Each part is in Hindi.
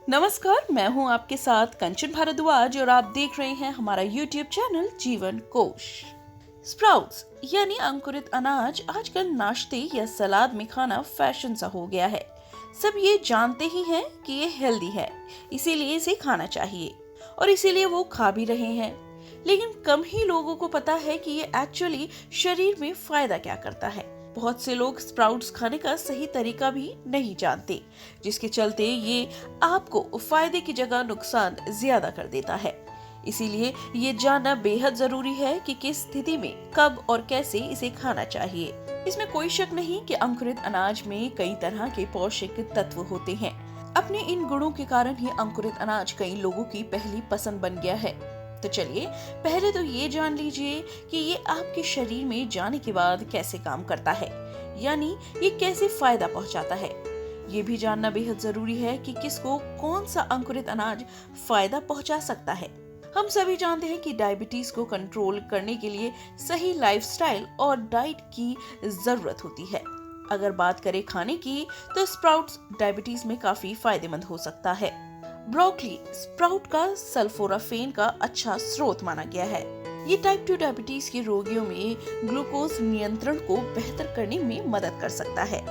नमस्कार, मैं हूं आपके साथ कंचन भारद्वाज और आप देख रहे हैं हमारा YouTube चैनल जीवन कोश। स्प्राउट्स यानी अंकुरित अनाज आजकल नाश्ते या सलाद में खाना फैशन सा हो गया है। सब ये जानते ही हैं कि ये हेल्दी है, इसीलिए इसे खाना चाहिए और इसीलिए वो खा भी रहे हैं। लेकिन कम ही लोगों को पता है कि ये एक्चुअली शरीर में फायदा क्या करता है। बहुत से लोग स्प्राउट्स खाने का सही तरीका भी नहीं जानते, जिसके चलते ये आपको फायदे की जगह नुकसान ज्यादा कर देता है। इसीलिए ये जानना बेहद जरूरी है कि किस स्थिति में कब और कैसे इसे खाना चाहिए। इसमें कोई शक नहीं कि अंकुरित अनाज में कई तरह के पौष्टिक तत्व होते हैं। अपने इन गुणों के कारण ही अंकुरित अनाज कई लोगों की पहली पसंद बन गया है। तो चलिए पहले तो ये जान लीजिए कि ये आपके शरीर में जाने के बाद कैसे काम करता है, यानी ये कैसे फायदा पहुंचाता है। ये भी जानना बेहद जरूरी है कि किसको कौन सा अंकुरित अनाज फायदा पहुंचा सकता है। हम सभी जानते हैं कि डायबिटीज को कंट्रोल करने के लिए सही लाइफस्टाइल और डाइट की जरूरत होती है। अगर बात करें खाने की, तो स्प्राउट्स डायबिटीज में काफी फायदेमंद हो सकता है। ब्रोकली स्प्राउट का सल्फोराफेन का अच्छा स्रोत माना गया है। ये टाइप 2 डायबिटीज के रोगियों में ग्लूकोज नियंत्रण को बेहतर करने में मदद कर सकता है।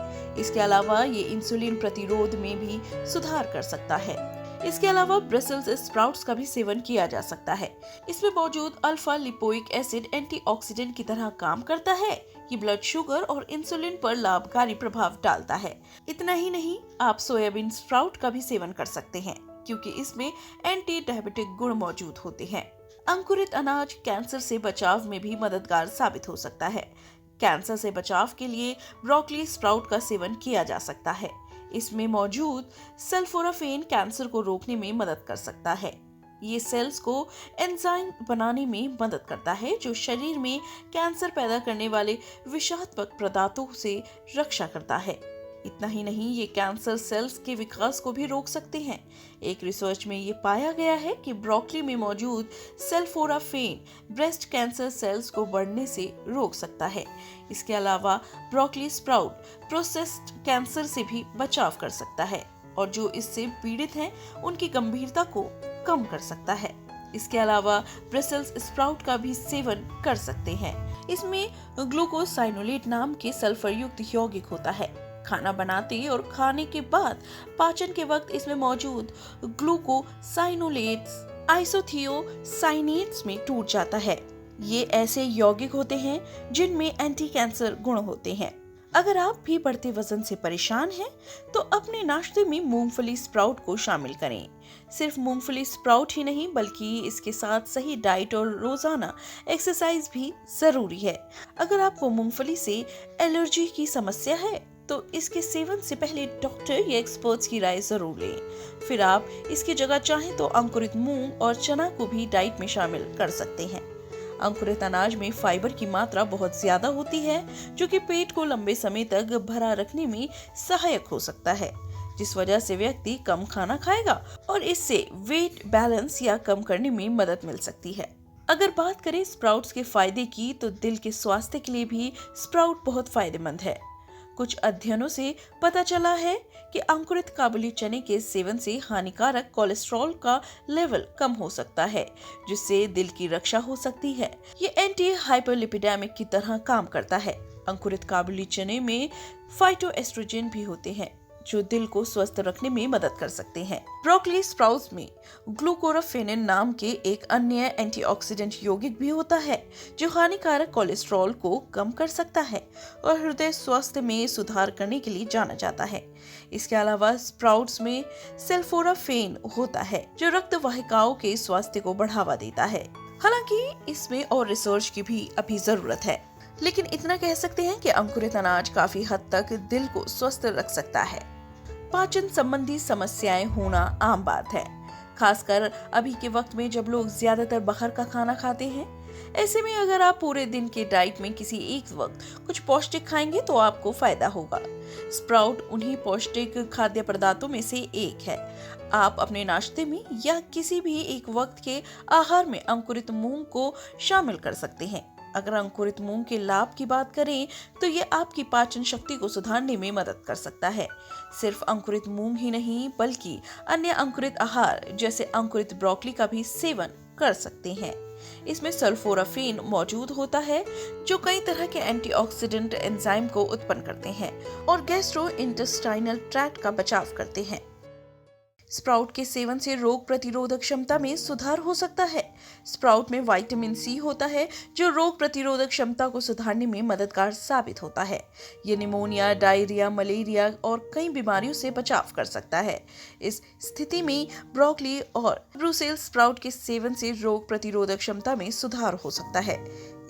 इसके अलावा ये इंसुलिन प्रतिरोध में भी सुधार कर सकता है। इसके अलावा ब्रसेल्स स्प्राउट्स का भी सेवन किया जा सकता है। इसमें मौजूद अल्फा लिपोइक एसिड एंटीऑक्सीडेंट की तरह काम करता है। ये ब्लड शुगर और इंसुलिन पर लाभकारी प्रभाव डालता है। इतना ही नहीं, आप सोयाबीन स्प्राउट का भी सेवन कर सकते हैं, क्योंकि इसमें एंटी डायबिटिक गुण मौजूद होते हैं। अंकुरित अनाज कैंसर से बचाव में भी मददगार साबित हो सकता है। कैंसर से बचाव के लिए ब्रोकली स्प्राउट का सेवन किया जा सकता है। इसमें मौजूद सल्फोराफेन कैंसर को रोकने में मदद कर सकता है। ये सेल्स को एंजाइम बनाने में मदद करता है, जो शरीर में कैंसर पैदा करने वाले विषाक्तक पदार्थों से रक्षा करता है। इतना ही नहीं, ये कैंसर सेल्स के विकास को भी रोक सकते हैं। एक रिसर्च में ये पाया गया है कि ब्रोकली में मौजूद सल्फोराफेन ब्रेस्ट कैंसर सेल्स को बढ़ने से रोक सकता है। इसके अलावा ब्रोकली स्प्राउट प्रोस्टेट कैंसर से भी बचाव कर सकता है और जो इससे पीड़ित हैं उनकी गंभीरता को कम कर सकता है। इसके अलावा ब्रसेल्स स्प्राउट का भी सेवन कर सकते हैं। इसमें ग्लूकोसाइनोलेट नाम के सल्फर युक्त यौगिक होता है। खाना बनाते और खाने के बाद पाचन के वक्त इसमें मौजूद ग्लूकोसाइनोलेट्स आइसोथियोसाइनेट्स में टूट जाता है। ये ऐसे यौगिक होते हैं जिनमें एंटी कैंसर गुण होते हैं। अगर आप भी बढ़ते वजन से परेशान हैं, तो अपने नाश्ते में मूंगफली स्प्राउट को शामिल करें। सिर्फ मूंगफली स्प्राउट ही नहीं, बल्कि इसके साथ सही डाइट और रोजाना एक्सरसाइज भी जरूरी है। अगर आपको मूंगफली से एलर्जी की समस्या है, तो इसके सेवन से पहले डॉक्टर या एक्सपर्ट्स की राय जरूर लें। फिर आप इसकी जगह चाहें तो अंकुरित मूंग और चना को भी डाइट में शामिल कर सकते हैं। अंकुरित अनाज में फाइबर की मात्रा बहुत ज्यादा होती है, जो कि पेट को लंबे समय तक भरा रखने में सहायक हो सकता है, जिस वजह से व्यक्ति कम खाना खाएगा और इससे वेट बैलेंस या कम करने में मदद मिल सकती है। अगर बात करें स्प्राउट्स के फायदे की, तो दिल के स्वास्थ्य के लिए भी स्प्राउट बहुत फायदेमंद है। कुछ अध्ययनों से पता चला है कि अंकुरित काबुली चने के सेवन से हानिकारक कोलेस्ट्रॉल का लेवल कम हो सकता है, जिससे दिल की रक्षा हो सकती है। ये एंटी हाइपरलिपिडेमिक की तरह काम करता है। अंकुरित काबुली चने में फाइटोएस्ट्रोजन भी होते हैं, जो दिल को स्वस्थ रखने में मदद कर सकते हैं। ब्रोकली स्प्राउट्स में ग्लूकोराफेनिन नाम के एक अन्य एंटीऑक्सीडेंट यौगिक भी होता है, जो हानिकारक कोलेस्ट्रॉल को कम कर सकता है और हृदय स्वास्थ्य में सुधार करने के लिए जाना जाता है। इसके अलावा स्प्राउट्स में सल्फोराफेन होता है, जो रक्त वाहिकाओं के स्वास्थ्य को बढ़ावा देता है। हालांकि इसमें और रिसर्च की भी अभी जरूरत है, लेकिन इतना कह सकते हैं कि अंकुरित अनाज काफी हद तक दिल को स्वस्थ रख सकता है। पाचन संबंधी समस्याएं होना आम बात है, खासकर अभी के वक्त में जब लोग ज्यादातर बाहर का खाना खाते हैं। ऐसे में अगर आप पूरे दिन के डाइट में किसी एक वक्त कुछ पौष्टिक खाएंगे, तो आपको फायदा होगा। स्प्राउट उन्हीं पौष्टिक खाद्य पदार्थों में से एक है। आप अपने नाश्ते में या किसी भी एक वक्त के आहार में अंकुरित मूंग को शामिल कर सकते हैं। अगर अंकुरित मूंग के लाभ की बात करें तो ये आपकी पाचन शक्ति को सुधारने में मदद कर सकता है। सिर्फ अंकुरित मूंग ही नहीं बल्कि अन्य अंकुरित आहार जैसे अंकुरित ब्रोकली का भी सेवन कर सकते हैं। इसमें सल्फोराफेन मौजूद होता है जो कई तरह के एंटीऑक्सीडेंट एंजाइम को उत्पन्न करते हैं और गैस्ट्रोइंटेस्टाइनल ट्रैक्ट का बचाव करते हैं। स्प्राउट के सेवन से रोग प्रतिरोधक क्षमता में सुधार हो सकता है। स्प्राउट में विटामिन सी होता है जो रोग प्रतिरोधक क्षमता को सुधारने में मददगार साबित होता है। ये निमोनिया, डायरिया, मलेरिया और कई बीमारियों से बचाव कर सकता है। इस स्थिति में ब्रोकली और ब्रुसेल्स स्प्राउट के सेवन से रोग प्रतिरोधक क्षमता में सुधार हो सकता है।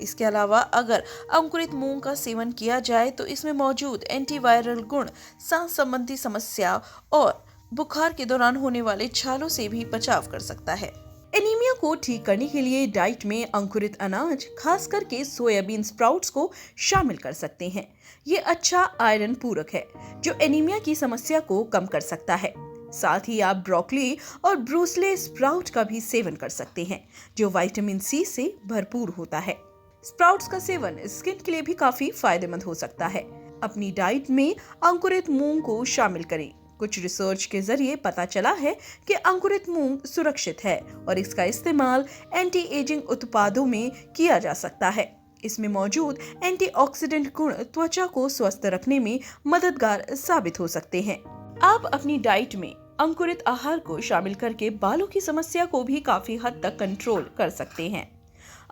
इसके अलावा अगर अंकुरित मूंग का सेवन किया जाए तो इसमें मौजूद एंटीवायरल गुण सांस संबंधी समस्या और बुखार के दौरान होने वाले छालों से भी बचाव कर सकता है। एनीमिया को ठीक करने के लिए डाइट में अंकुरित अनाज खास करके सोयाबीन स्प्राउट्स को शामिल कर सकते हैं। ये अच्छा आयरन पूरक है जो एनीमिया की समस्या को कम कर सकता है। साथ ही आप ब्रोकली और ब्रूसले स्प्राउट का भी सेवन कर सकते हैं जो विटामिन सी से भरपूर होता है। स्प्राउट्स का सेवन स्किन के लिए भी काफी फायदेमंद हो सकता है। अपनी डाइट में अंकुरित मूंग को शामिल करें। कुछ रिसर्च के जरिए पता चला है कि अंकुरित मूंग सुरक्षित है और इसका इस्तेमाल एंटी एजिंग उत्पादों में किया जा सकता है। इसमें मौजूद एंटीऑक्सीडेंट गुण त्वचा को स्वस्थ रखने में मददगार साबित हो सकते हैं। आप अपनी डाइट में अंकुरित आहार को शामिल करके बालों की समस्या को भी काफी हद तक कंट्रोल कर सकते हैं।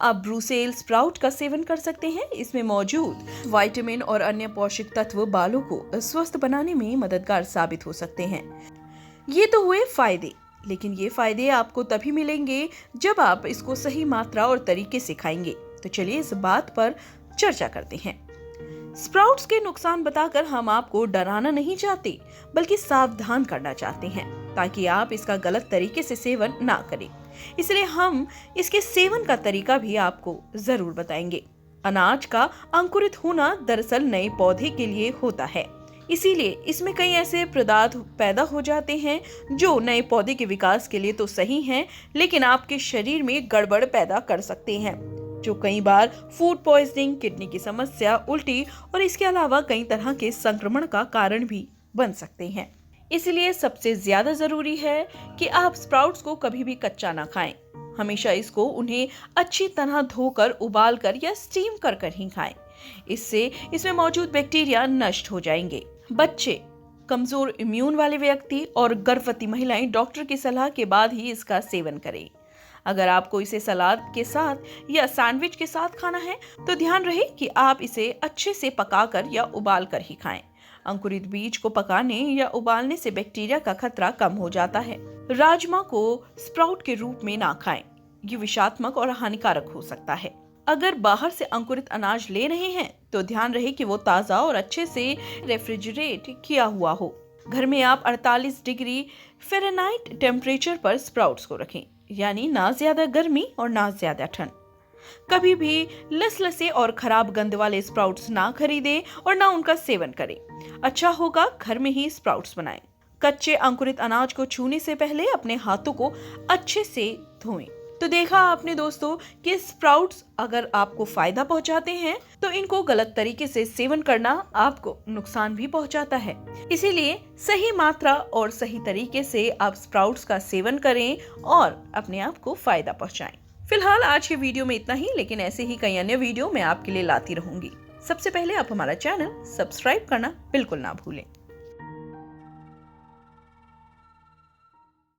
आप ब्रूसेल्स स्प्राउट का सेवन कर सकते हैं। इसमें मौजूद विटामिन और अन्य पोषक तत्व बालों को स्वस्थ बनाने में मददगार साबित हो सकते हैं। ये तो हुए फायदे, लेकिन ये फायदे आपको तभी मिलेंगे जब आप इसको सही मात्रा और तरीके से खाएंगे। तो चलिए इस बात पर चर्चा करते हैं। स्प्राउट्स के नुकसान बताकर हम आपको डराना नहीं चाहते बल्कि सावधान करना चाहते हैं ताकि आप इसका गलत तरीके से सेवन ना करें। इसलिए हम इसके सेवन का तरीका भी आपको जरूर बताएंगे। अनाज का अंकुरित होना दरअसल नए पौधे के लिए होता है, इसीलिए इसमें कई ऐसे पदार्थ पैदा हो जाते हैं जो नए पौधे के विकास के लिए तो सही हैं, लेकिन आपके शरीर में गड़बड़ पैदा कर सकते हैं जो कई बार फूड पॉइजनिंग, किडनी की समस्या, उल्टी और इसके अलावा कई तरह के संक्रमण का कारण भी बन सकते हैं। इसलिए सबसे ज्यादा जरूरी है कि आप स्प्राउट्स को कभी भी कच्चा ना खाएं। हमेशा इसको उन्हें अच्छी तरह धोकर, उबालकर या स्टीम कर ही खाएं। इससे इसमें मौजूद बैक्टीरिया नष्ट हो जाएंगे। बच्चे, कमजोर इम्यून वाले व्यक्ति और गर्भवती महिलाएं डॉक्टर की सलाह के बाद ही इसका सेवन करें। अगर आपको इसे सलाद के साथ या सैंडविच के साथ खाना है तो ध्यान रहे कि आप इसे अच्छे से पकाकर या उबाल कर ही खाएं। अंकुरित बीज को पकाने या उबालने से बैक्टीरिया का खतरा कम हो जाता है। राजमा को स्प्राउट के रूप में ना खाएं, ये विषात्मक और हानिकारक हो सकता है। अगर बाहर से अंकुरित अनाज ले रहे हैं तो ध्यान रहे कि वो ताज़ा और अच्छे से रेफ्रिजरेट किया हुआ हो। घर में आप 48 डिग्री फ़ारेनहाइट टेम्परेचर पर स्प्राउट्स को रखें, यानी ना ज्यादा गर्मी और ना ज्यादा ठंड। कभी भी लसलसे और खराब गंध वाले स्प्राउट्स ना खरीदें और ना उनका सेवन करें। अच्छा होगा घर में ही स्प्राउट्स बनाएं। कच्चे अंकुरित अनाज को छूने से पहले अपने हाथों को अच्छे से धोएं। तो देखा आपने दोस्तों कि स्प्राउट्स अगर आपको फायदा पहुंचाते हैं तो इनको गलत तरीके से सेवन करना आपको नुकसान भी पहुंचाता है। इसीलिए सही मात्रा और सही तरीके से आप स्प्राउट्स का सेवन करें और अपने आप को फायदा पहुंचाएं। फिलहाल आज के वीडियो में इतना ही, लेकिन ऐसे ही कई अन्य वीडियो मैं आपके लिए लाती रहूंगी। सबसे पहले आप हमारा चैनल सब्सक्राइब करना बिल्कुल ना भूलें।